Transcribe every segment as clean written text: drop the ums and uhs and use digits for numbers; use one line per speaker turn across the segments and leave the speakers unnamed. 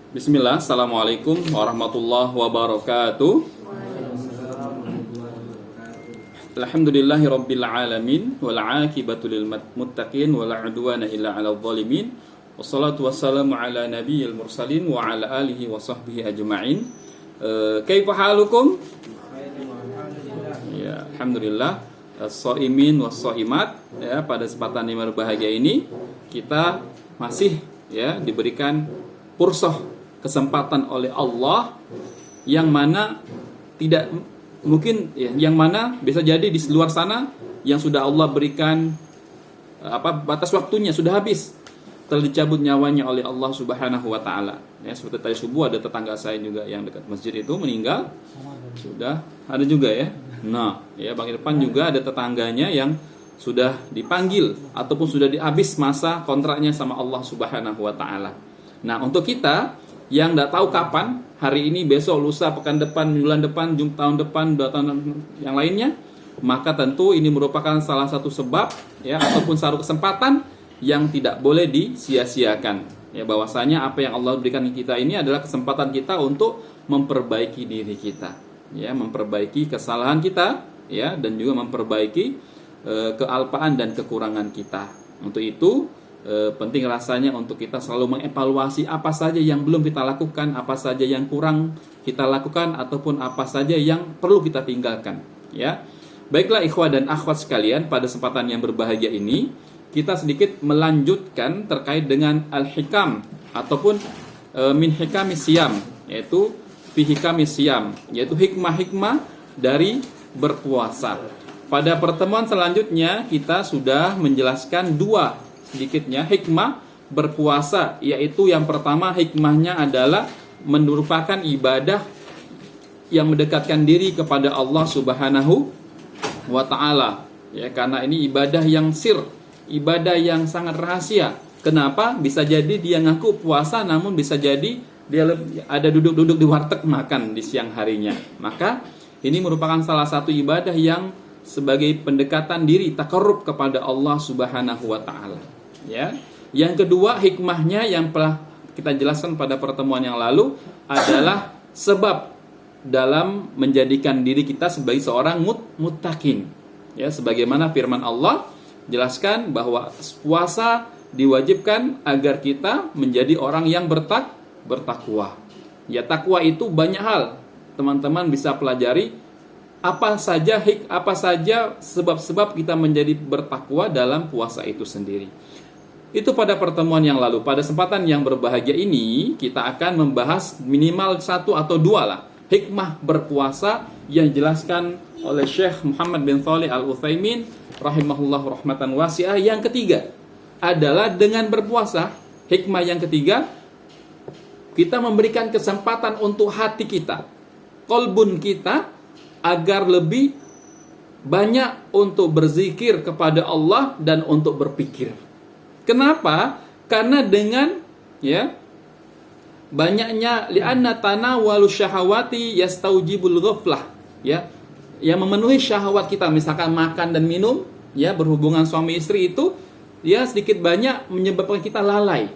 Bismillah, Assalamualaikum warahmatullahi wabarakatuh. Alhamdulillahi rabbil alamin, wal aqibatu lil muttaqin, wala udwana illa 'alal zalimin. Wassalatu wassalamu ala nabiyil mursalin wa ala alihi wa sahbihi ajma'in. Kaifa halukum? Ya, alhamdulillah. Shaimin was shaimat, ya, pada kesempatan yang berbahagia ini kita masih diberikan fursah, kesempatan oleh Allah yang mana tidak mungkin yang mana bisa jadi di luar sana yang sudah Allah berikan batas waktunya sudah habis, telah dicabut nyawanya oleh Allah Subhanahu wa taala. Ya, seperti tadi subuh ada tetangga saya juga yang dekat masjid itu meninggal. Sudah ada juga ya. Nah, ya Bang Irfan juga ada tetangganya yang sudah dipanggil ataupun sudah dihabis masa kontraknya sama Allah Subhanahu wa taala. Nah, untuk kita yang tidak tahu kapan, hari ini, besok, lusa, pekan depan, bulan depan, tahun depan, 2 tahun yang lainnya, maka tentu ini merupakan salah satu sebab ya ataupun satu kesempatan yang tidak boleh disia-siakan. Ya, bahwasanya apa yang Allah berikan kita ini adalah kesempatan kita untuk memperbaiki diri kita. Ya, memperbaiki kesalahan kita ya dan juga memperbaiki kealpaan dan kekurangan kita. Untuk itu penting rasanya untuk kita selalu mengevaluasi apa saja yang belum kita lakukan, apa saja yang kurang kita lakukan, ataupun apa saja yang perlu kita tinggalkan. Ya, baiklah ikhwah dan akhwat sekalian, pada kesempatan yang berbahagia ini kita sedikit melanjutkan terkait dengan al-hikam ataupun min hikamis siyam, yaitu fi hikamis siyam, yaitu hikmah-hikmah dari berpuasa. Pada pertemuan selanjutnya kita sudah menjelaskan dua sedikitnya hikmah berpuasa, yaitu yang pertama hikmahnya adalah merupakan ibadah yang mendekatkan diri kepada Allah Subhanahu wa taala. Ya, karena ini ibadah yang sir, ibadah yang sangat rahasia. Kenapa? Bisa jadi dia ngaku puasa namun bisa jadi dia ada duduk-duduk di warteg makan di siang harinya. Maka ini merupakan salah satu ibadah yang sebagai pendekatan diri takarrub kepada Allah Subhanahu wa taala. Ya. Yang kedua hikmahnya yang telah kita jelaskan pada pertemuan yang lalu adalah sebab dalam menjadikan diri kita sebagai seorang muttaqin. Ya, sebagaimana firman Allah jelaskan bahwa puasa diwajibkan agar kita menjadi orang yang bertakwa. Ya, takwa itu banyak hal. Teman-teman bisa pelajari apa saja sebab-sebab kita menjadi bertakwa dalam puasa itu sendiri. Itu pada pertemuan yang lalu. Pada kesempatan yang berbahagia ini kita akan membahas minimal 1 atau 2 lah hikmah berpuasa yang dijelaskan oleh Syekh Muhammad bin Shalih Al-Utsaimin rahimahullah rahmatan wasi'ah. Yang ketiga adalah dengan berpuasa, hikmah yang ketiga, kita memberikan kesempatan untuk hati kita, kolbun kita, agar lebih banyak untuk berzikir kepada Allah dan untuk berpikir. Kenapa? Karena dengan banyaknya li'anna tanawalu syahawati yastaujibul ghaflah, yang memenuhi syahwat kita, misalkan makan dan minum, berhubungan suami istri itu sedikit banyak menyebabkan kita lalai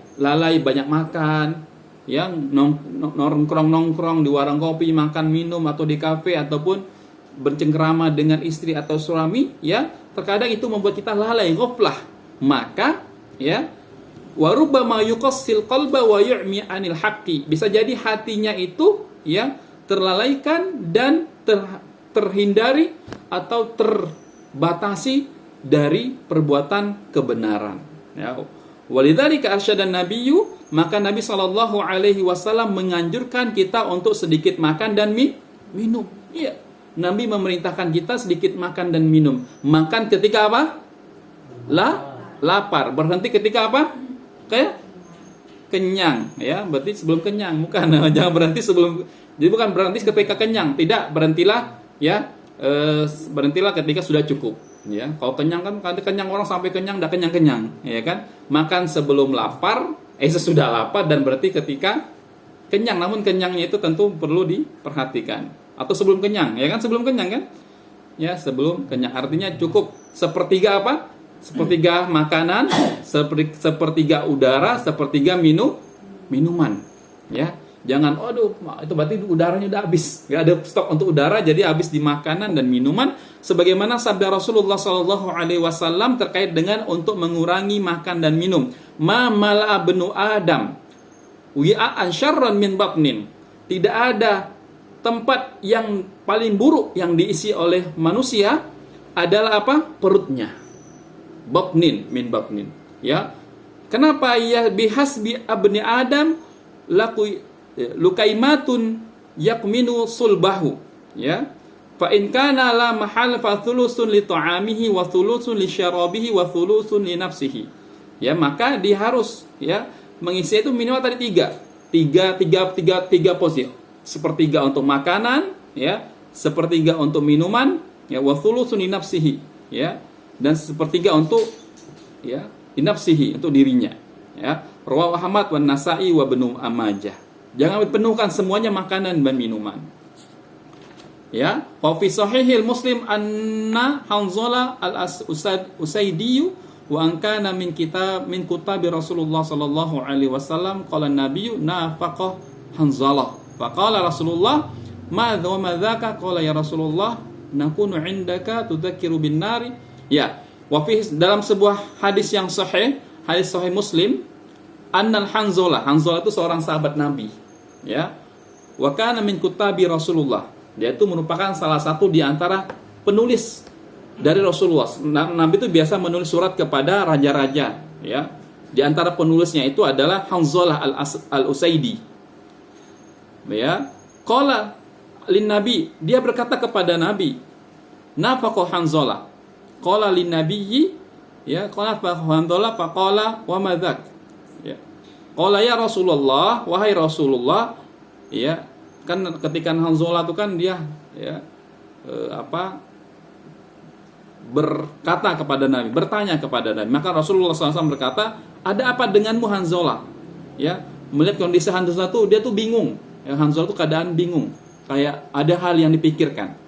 banyak makan, nongkrong di warung kopi, makan minum, atau di kafe, ataupun bercengkrama dengan istri atau suami, terkadang itu membuat kita lalai, ghaflah. Maka wa rubbama yuqassil qalba wa yu'mi 'anil haqqi, bisa jadi hatinya itu terlalaikan dan terhindari atau terbatasi dari perbuatan kebenaran. Walidzalika arsyadan nabiyyu, maka Nabi sallallahu alaihi wasallam menganjurkan kita untuk sedikit makan dan minum. Nabi memerintahkan kita sedikit makan dan minum. Makan ketika apa? Lapar. Berhenti ketika apa? Kayak kenyang, berarti sebelum kenyang, bukan. Jangan berhenti sebelum. Jadi bukan berhenti ketika kenyang, tidak, berhentilah berhentilah ketika sudah cukup. Kalau kenyang kan kenyang orang sampai kenyang enggak kenyang-kenyang, kan? Makan sebelum lapar, sesudah lapar, dan berarti ketika kenyang. Namun kenyangnya itu tentu perlu diperhatikan. Atau sebelum kenyang, sebelum kenyang kan? Sebelum kenyang, artinya cukup sepertiga apa? Sepertiga makanan, sepertiga udara, sepertiga minuman. Jangan, aduh, itu berarti udaranya udah habis. Gak ada stok untuk udara, jadi habis di makanan dan minuman. Sebagaimana sabda Rasulullah Shallallahu Alaihi Wasallam terkait dengan untuk mengurangi makan dan minum. Ma mala'a bnu Adam wi'a'an syarran min batnin. Tidak ada tempat yang paling buruk yang diisi oleh manusia adalah apa? Perutnya. Batnin min batnin. Ya. Kenapa ya bihasbi abni Adam laku lukaimatun yakminu sulbahu, ya, fa in kana la mahal fa thulusun li ta'amihi wa thulusun li syarabihi wa thulusun li nafsihi, ya, maka dia harus, ya, mengisi itu minimal tadi tiga porsi, sepertiga untuk makanan, ya, sepertiga untuk minuman, ya, wa thulusun li nafsihi, ya, dan sepertiga untuk, ya, li nafsihi, untuk dirinya, ya. Rawahu Ahmad wa Nasa'i wa Ibnu Majah. Jangan penuhkan semuanya makanan dan minuman. Ya, wa fi sahihil Muslim anna Hanzalah al-Usaidi wa an kana min kutabi Rasulullah sallallahu alaihi wasallam qala an-nabiy nafaqah Hanzalah. Faqala Rasulullah ma dzaka qala ya Rasulullah nakunu indaka tudzakiru bin nari. Ya, wa fi dalam sebuah hadis yang sahih, hadis sahih Muslim, annal Hanzalah itu seorang sahabat Nabi, ya, wa kana min kutabi Rasulullah, dia itu merupakan salah satu di antara penulis dari Rasulullah. Nabi itu biasa menulis surat kepada raja-raja, ya. Di antara penulisnya itu adalah Hanzalah al-Usaidi, ya. Qala lin Nabi, dia berkata kepada Nabi, nafaqah Hanzalah. Qala lin Nabiyyi, ya, qala fa Hanzalah faqala wa madzak. Ya. Qala ya Rasulullah, wahai Rasulullah, ya, kan ketika Hanzalah itu kan dia, ya, berkata kepada Nabi, bertanya kepada Nabi. Maka Rasulullah SAW berkata, ada apa denganmu Hanzalah? Ya, melihat kondisi Hanzalah itu, dia tuh bingung. Ya, Hanzalah itu keadaan bingung, kayak ada hal yang dipikirkan.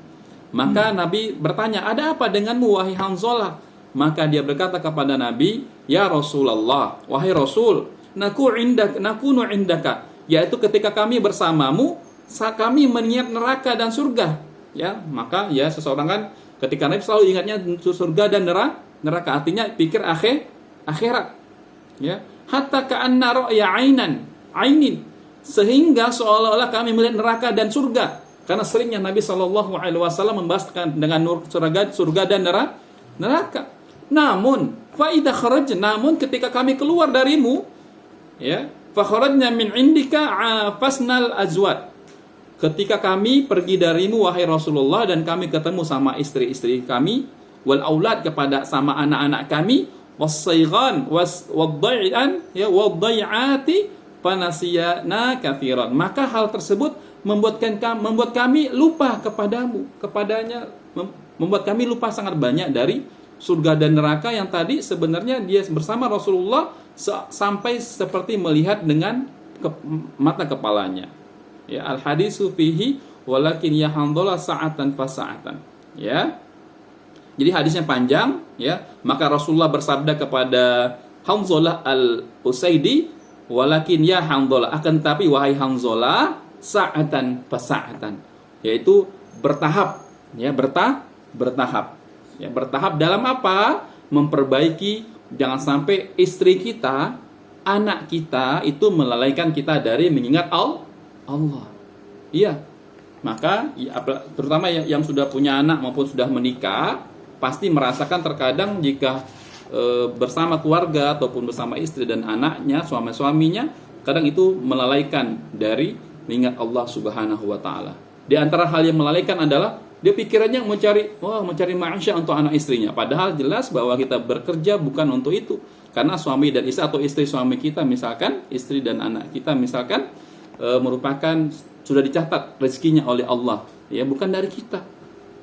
Maka Nabi bertanya, ada apa denganmu wahai Hanzalah? Maka dia berkata kepada Nabi, ya Rasulullah, wahai Rasul, nakunu indaka, yaitu ketika kami bersamamu, kami mengingat neraka dan surga. Ya, maka ya seseorang kan ketika Nabi selalu ingatnya surga dan neraka, artinya pikir akhirat. Ya, hatta ka'anna ra'ya ainin, sehingga seolah-olah kami melihat neraka dan surga. Karena seringnya Nabi Shallallahu Alaihi Wasallam membahaskan dengan surga dan neraka. Namun, faidah kharaj, namun ketika kami keluar darimu, ya, fakharajna min indika afasnal azwat. Ketika kami pergi darimu wahai Rasulullah dan kami ketemu sama istri-istri kami, wal aulad, kepada sama anak-anak kami, was-saygan wad-dai'an, ya, wad-dai'ati fanasiyana katsiran. Maka hal tersebut membuat kami lupa kepadanya, membuat kami lupa sangat banyak dari surga dan neraka yang tadi sebenarnya dia bersama Rasulullah sampai seperti melihat dengan mata kepalanya. Ya, al hadisu fihi walakin ya Hanzalah sa'atan fa sa'atan. Ya. Jadi hadisnya panjang, ya. Maka Rasulullah bersabda kepada Hanzalah al-Usaidi, walakin ya Hanzalah, akan tapi wahai Hanzalah, sa'atan fa sa'atan. Yaitu bertahap, ya, bertahap. Ya, bertahap dalam apa? Memperbaiki, jangan sampai istri kita, anak kita itu melalaikan kita dari mengingat Allah. Iya. Maka ya, terutama yang sudah punya anak maupun sudah menikah, pasti merasakan terkadang jika bersama keluarga ataupun bersama istri dan anaknya, suaminya, kadang itu melalaikan dari mengingat Allah Subhanahu wa taala. Di antara hal yang melalaikan adalah dia pikirannya mencari ma'asyah untuk anak istrinya. Padahal jelas bahwa kita bekerja bukan untuk itu. Karena suami dan istri atau istri suami kita misalkan, istri dan anak kita misalkan merupakan sudah dicatat rezekinya oleh Allah. Ya, bukan dari kita.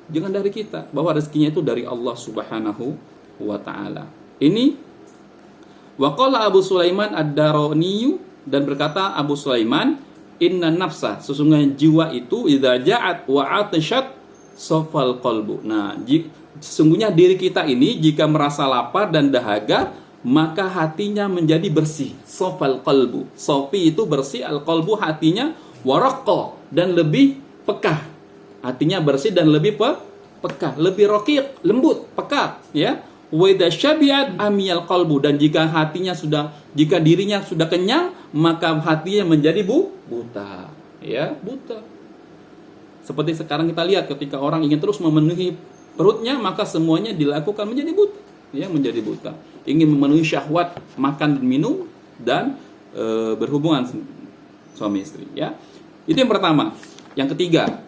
Jangan dari kita, bahwa rezekinya itu dari Allah Subhanahu wa taala. Ini waqala Abu Sulaiman ad-Darani, dan berkata Abu Sulaiman, inna nafsa, sesungguhnya jiwa itu idza ja'at wa atashat sofal qalbu. Nah, sesungguhnya diri kita ini jika merasa lapar dan dahaga, maka hatinya menjadi bersih. Sofal qalbu. Sofi itu bersih, al qalbu hatinya, waraqqa, dan lebih peka. Hatinya bersih dan lebih peka, lebih raqiq, lembut, peka, ya. Wa idza syabi'at amiyal qalbu, dan jika dirinya sudah kenyang, maka hatinya menjadi buta, ya, buta. Seperti sekarang kita lihat, ketika orang ingin terus memenuhi perutnya, maka semuanya dilakukan menjadi buta, ya, menjadi buta. Ingin memenuhi syahwat makan dan minum dan berhubungan suami istri, ya. Itu yang pertama. Yang ketiga,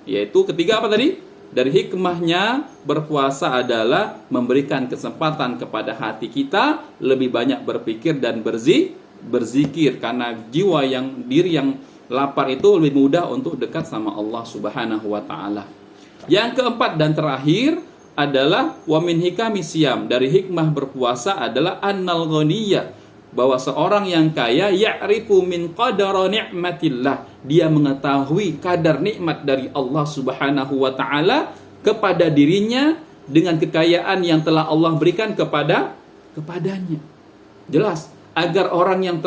apa tadi? Dari hikmahnya berpuasa adalah memberikan kesempatan kepada hati kita lebih banyak berpikir dan berzikir, karena diri yang lapar itu lebih mudah untuk dekat sama Allah Subhanahu wa taala. Yang keempat dan terakhir adalah wa min hikami siyam. Dari hikmah berpuasa adalah annal ghaniyya, bahwa seorang yang kaya ya'rifu min qadara ni'matillah, dia mengetahui kadar nikmat dari Allah Subhanahu wa taala kepada dirinya dengan kekayaan yang telah Allah berikan kepadanya. Jelas, agar orang yang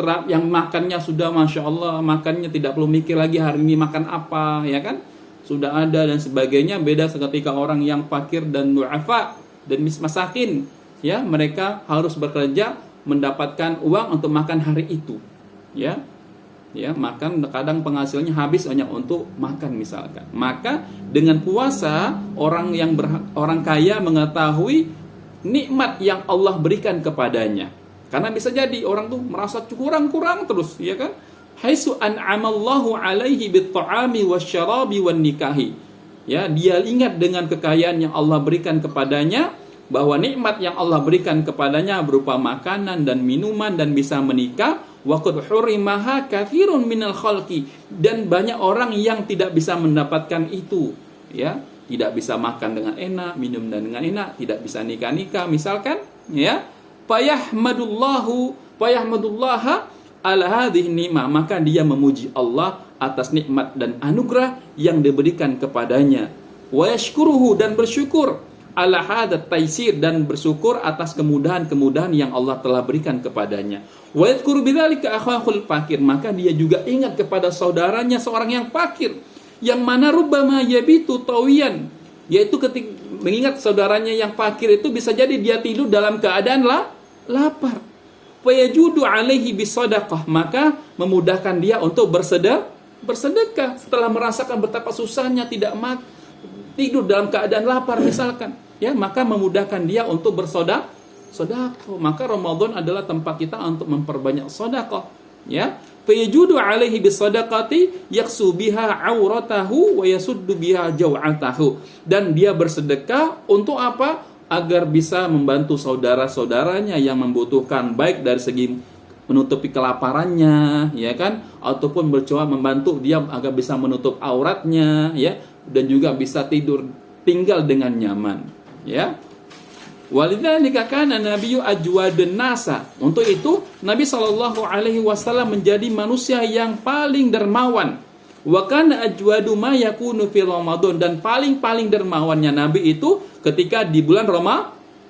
makannya sudah Masya Allah, makannya tidak perlu mikir lagi hari ini makan apa, ya kan, sudah ada dan sebagainya. Beda seketika orang yang fakir dan du'afa dan masakin, ya, mereka harus bekerja mendapatkan uang untuk makan hari itu, ya, makan kadang penghasilannya habis hanya untuk makan misalkan. Maka dengan puasa orang kaya mengetahui nikmat yang Allah berikan kepadanya, karena bisa jadi orang tuh merasa kurang terus, ya kan, haitsu an'amallahu alaihi bit-ta'ami wasyarabi wan nikahi, ya, dia ingat dengan kekayaan yang Allah berikan kepadanya, bahwa nikmat yang Allah berikan kepadanya berupa makanan dan minuman dan bisa menikah. Wa qad hurimaha katsirun minal khalqi, dan banyak orang yang tidak bisa mendapatkan itu, ya, tidak bisa makan dengan enak, minum dengan enak, tidak bisa nikah misalkan, ya. Fayahmadullaha ala hadhihi ni'mah, maka dia memuji Allah atas nikmat dan anugerah yang diberikan kepadanya. Wa yashkuruhu, dan bersyukur ala hadat taisir, dan bersyukur atas kemudahan-kemudahan yang Allah telah berikan kepadanya. Wa yadhkuru bidzalika akhahul fakir, maka dia juga ingat kepada saudaranya seorang yang fakir, yang mana rubbama yabitu tawiyan, yaitu ketika mengingat saudaranya yang fakir itu bisa jadi dia tidur dalam keadaan lapar. Fa yajudu alaihi bisadaqah, maka memudahkan dia untuk bersedekah setelah merasakan betapa susahnya tidur dalam keadaan lapar misalkan, ya, maka memudahkan dia untuk bersedekah. Maka Ramadan adalah tempat kita untuk memperbanyak sedekah, ya. Fa yajudu alaihi bisadaqati yaksu biha auratahu wa yasuddu biha jaw'atahu, dan dia bersedekah untuk apa? Agar bisa membantu saudara-saudaranya yang membutuhkan, baik dari segi menutupi kelaparannya, ya kan, ataupun bercoba membantu dia agar bisa menutup auratnya, ya, dan juga bisa tinggal dengan nyaman, ya. Walidzalika kana nabiyyu ajwadun nasa, untuk itu Nabi sallallahu alaihi wasallam menjadi manusia yang paling dermawan. Wa kana ajwadu ma yakunu fi Ramadan, dan paling dermawannya Nabi itu ketika di bulan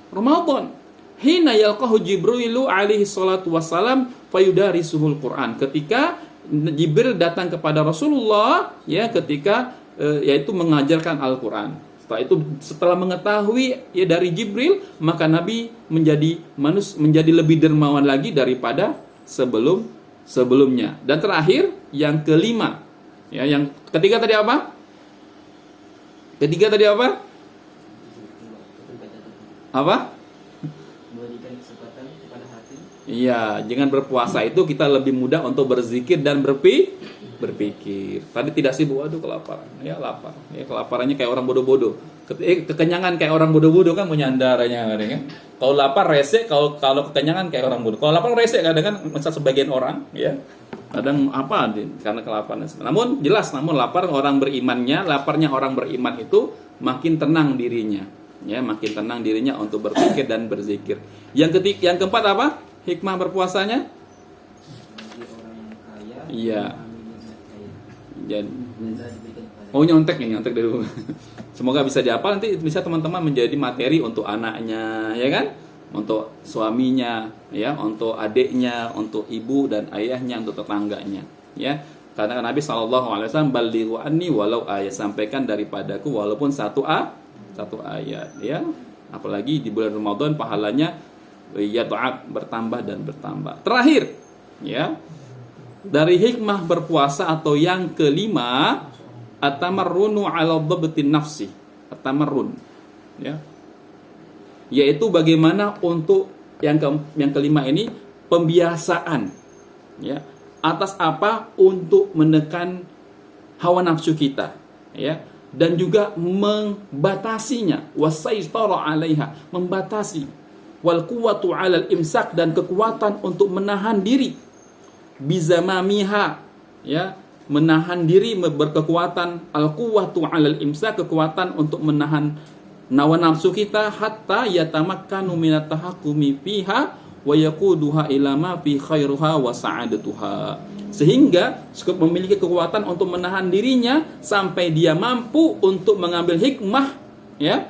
Ramadan. Hina yalqahu Jibrilu alaihi salatu wassalam fayudarisuhul Quran, ketika Jibril datang kepada Rasulullah, ya, ketika yaitu mengajarkan Al-Quran. Setelah mengetahui, ya, dari Jibril, maka Nabi menjadi lebih dermawan lagi daripada sebelumnya. Dan terakhir, yang kelima, ya, yang ketiga tadi apa? Apa? Memberikan kesempatan kepada hati. Iya, dengan berpuasa itu kita lebih mudah untuk berzikir dan berpikir. Tadi tidak sibuk, waduh kelaparan, ya, lapar, ya, kelaparannya kayak orang bodoh-bodoh, kekenyangan kayak orang bodoh-bodoh kan menyandaranya, kan. Kalau lapar rese, kalau kekenyangan kayak orang bodoh. Kalau lapar rese kadang kan misal sebagian orang, ya, kadang karena kelaparan. Namun lapar orang berimannya, laparnya orang beriman itu makin tenang dirinya, ya, makin tenang dirinya untuk berpikir dan berzikir. Yang keempat apa? Hikmah berpuasanya? Iya. Nyontek dulu. Semoga bisa dihafal, nanti bisa teman-teman menjadi materi untuk anaknya, ya kan, untuk suaminya, ya, untuk adiknya, untuk ibu dan ayahnya, untuk tetangganya, ya. Karena Nabi SAW balighu anni walau ayat, sampaikan daripadaku walaupun satu ayat, ya. Apalagi di bulan Ramadan pahalanya yad'ab, bertambah dan bertambah. Terakhir, ya, dari hikmah berpuasa atau yang kelima, at-tamarrunu 'ala dhabtin nafsi. At-tamarrun, ya. Yaitu bagaimana untuk yang kelima ini, pembiasaan, ya, atas apa? Untuk menekan hawa nafsu kita, ya, dan juga membatasinya, wasaitara 'alaiha, membatasi, wal quwwatu 'alal imsak, dan kekuatan untuk menahan diri, bizamamiha, ya, menahan diri, berkekuatan, al quwwatu 'alal imsak, kekuatan untuk menahan hawa nafsu kita, hatta yatamakkanu minat tahakkumi fiha wa yaquduha ila ma fi khairuha wa sa'adatuha, sehingga memiliki kekuatan untuk menahan dirinya sampai dia mampu untuk mengambil hikmah, ya,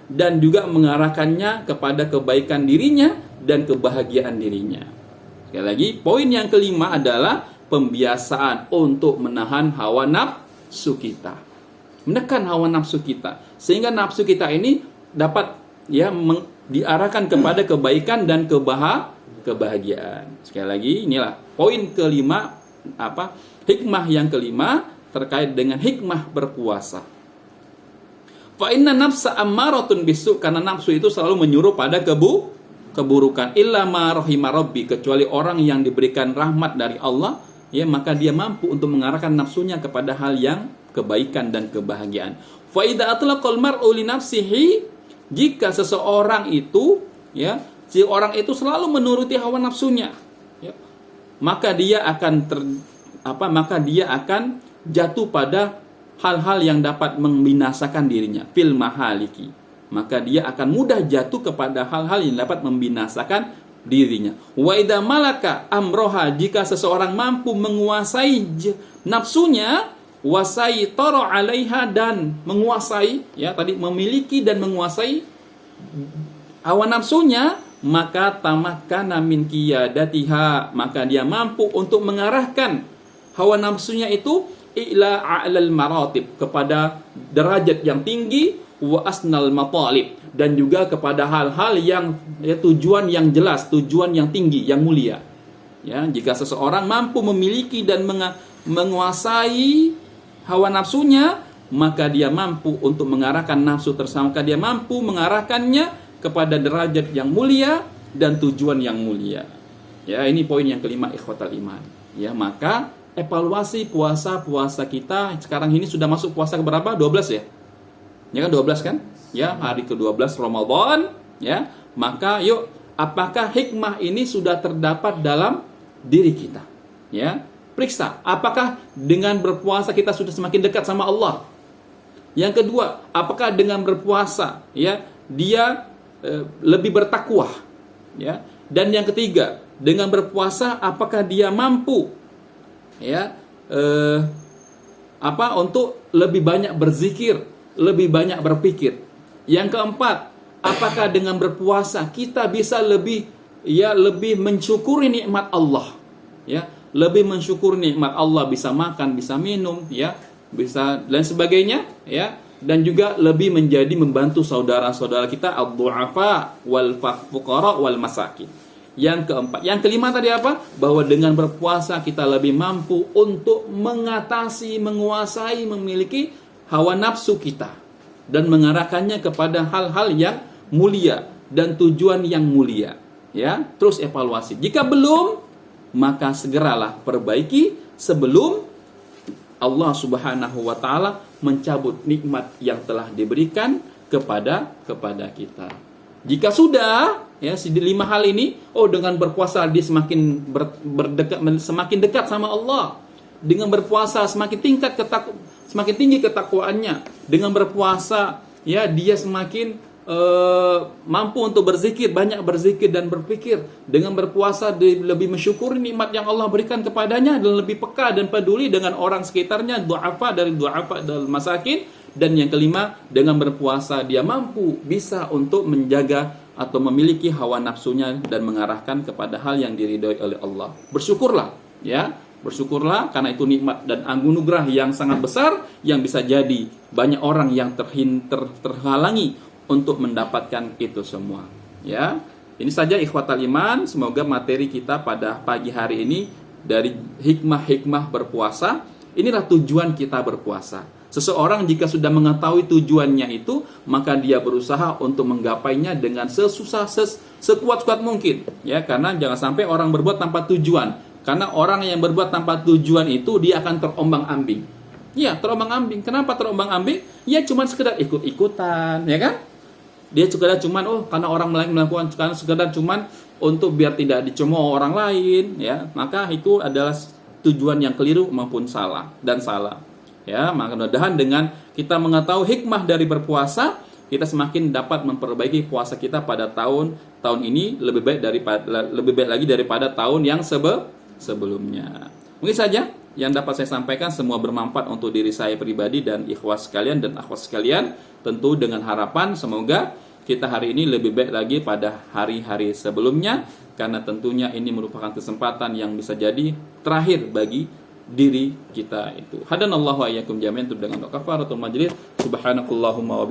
dan juga mengarahkannya kepada kebaikan dirinya dan kebahagiaan dirinya. Sekali lagi, poin yang kelima adalah pembiasaan untuk menahan hawa nafsu kita, menekan hawa nafsu kita, sehingga nafsu kita ini dapat, ya, diarahkan kepada kebaikan dan kebahagiaan. Sekali lagi, inilah poin kelima, hikmah yang kelima terkait dengan hikmah berpuasa. Fa inna nafsa ammaratun bisu, karena nafsu itu selalu menyuruh pada keburukan. Illa ma rahima rabbi, kecuali orang yang diberikan rahmat dari Allah, ya, maka dia mampu untuk mengarahkan nafsunya kepada hal yang kebaikan dan kebahagiaan. Fa idza atlaqal mar'u li nafsihi, jika seseorang itu, ya, si orang itu selalu menuruti hawa nafsunya, ya, maka dia akan jatuh pada hal-hal yang dapat membinasakan dirinya, fil mahaliki, maka dia akan mudah jatuh kepada hal-hal yang dapat membinasakan dirinya. Wa idza malaka amroha, jika seseorang mampu menguasai nafsunya, wasaitara 'alaiha, dan menguasai, ya, tadi memiliki dan menguasai hawa nafsunya, maka tamakkana min qiyadatiha, maka dia mampu untuk mengarahkan hawa nafsunya itu ila a'lal maratib, kepada derajat yang tinggi, wa asnal matalib, dan juga kepada hal-hal yang, ya, tujuan yang jelas, tujuan yang tinggi, yang mulia. Ya, jika seseorang mampu memiliki dan menguasai hawa nafsunya, maka dia mampu untuk mengarahkan nafsu tersebut, maka dia mampu mengarahkannya kepada derajat yang mulia dan tujuan yang mulia. Ya, ini poin yang kelima, ikhwatal iman. Ya, maka evaluasi puasa kita sekarang ini sudah masuk puasa ke berapa? 12, ya? Ya kan, 12 kan? Ya, hari ke-12 Ramadan, ya. Maka yuk, apakah hikmah ini sudah terdapat dalam diri kita? Ya. Periksa, apakah dengan berpuasa kita sudah semakin dekat sama Allah? Yang kedua, apakah dengan berpuasa, ya, dia lebih bertakwa, ya? Dan yang ketiga, dengan berpuasa apakah dia mampu, ya, untuk lebih banyak berzikir, lebih banyak berpikir? Yang keempat, apakah dengan berpuasa kita bisa lebih mensyukuri nikmat Allah, ya? Lebih mensyukur nikmat Allah, bisa makan, bisa minum, ya, bisa dan sebagainya, ya, dan juga lebih membantu saudara-saudara kita, ad-du'afa wal fuqara wal masakin. Yang keempat, yang kelima tadi apa? Bahwa dengan berpuasa kita lebih mampu untuk mengatasi, menguasai, memiliki hawa nafsu kita dan mengarahkannya kepada hal-hal yang mulia dan tujuan yang mulia, ya. Terus evaluasi. Jika belum, maka segeralah perbaiki sebelum Allah Subhanahu wa taala mencabut nikmat yang telah diberikan kepada kita. Jika sudah, ya, 5 hal ini, dengan berpuasa dia semakin semakin dekat sama Allah. Dengan berpuasa semakin tinggi ketakwaannya. Dengan berpuasa, ya, dia semakin mampu untuk berzikir, banyak berzikir dan berpikir. Dengan berpuasa dia lebih mensyukuri nikmat yang Allah berikan kepadanya dan lebih peka dan peduli dengan orang sekitarnya, du'afa dan masakin. Dan yang kelima, dengan berpuasa dia mampu bisa untuk menjaga atau memiliki hawa nafsunya dan mengarahkan kepada hal yang diridhoi oleh Allah. Bersyukurlah, ya, Bersyukurlah karena itu nikmat dan anugerah yang sangat besar yang bisa jadi banyak orang yang terhalangi untuk mendapatkan itu semua. Ya, ini saja ikhwatal iman. Semoga materi kita pada pagi hari ini dari hikmah-hikmah berpuasa. Inilah tujuan kita berpuasa. Seseorang jika sudah mengetahui tujuannya itu, maka dia berusaha untuk menggapainya dengan sekuat-kuat mungkin. Ya, karena jangan sampai orang berbuat tanpa tujuan. Karena orang yang berbuat tanpa tujuan itu dia akan terombang-ambing. Ya, terombang-ambing. Kenapa terombang-ambing? Ya cuma sekedar ikut-ikutan, ya kan? Dia sekedar cuman karena orang lain melakukan, karena sekedar cuman untuk biar tidak dicemooh orang lain, ya. Maka itu adalah tujuan yang keliru maupun salah. Ya, maka mudah-mudahan dengan kita mengetahui hikmah dari berpuasa, kita semakin dapat memperbaiki puasa kita pada tahun ini lebih baik lagi daripada tahun yang sebelumnya. Mungkin saja yang dapat saya sampaikan, semua bermanfaat untuk diri saya pribadi dan ikhwas sekalian dan akhwat sekalian. Tentu dengan harapan semoga kita hari ini lebih baik lagi pada hari-hari sebelumnya, karena tentunya ini merupakan kesempatan yang bisa jadi terakhir bagi diri kita itu. Hadanallahu wa iyyakum jami'an dengan kafaratul majlis. Subhanakallahumma wa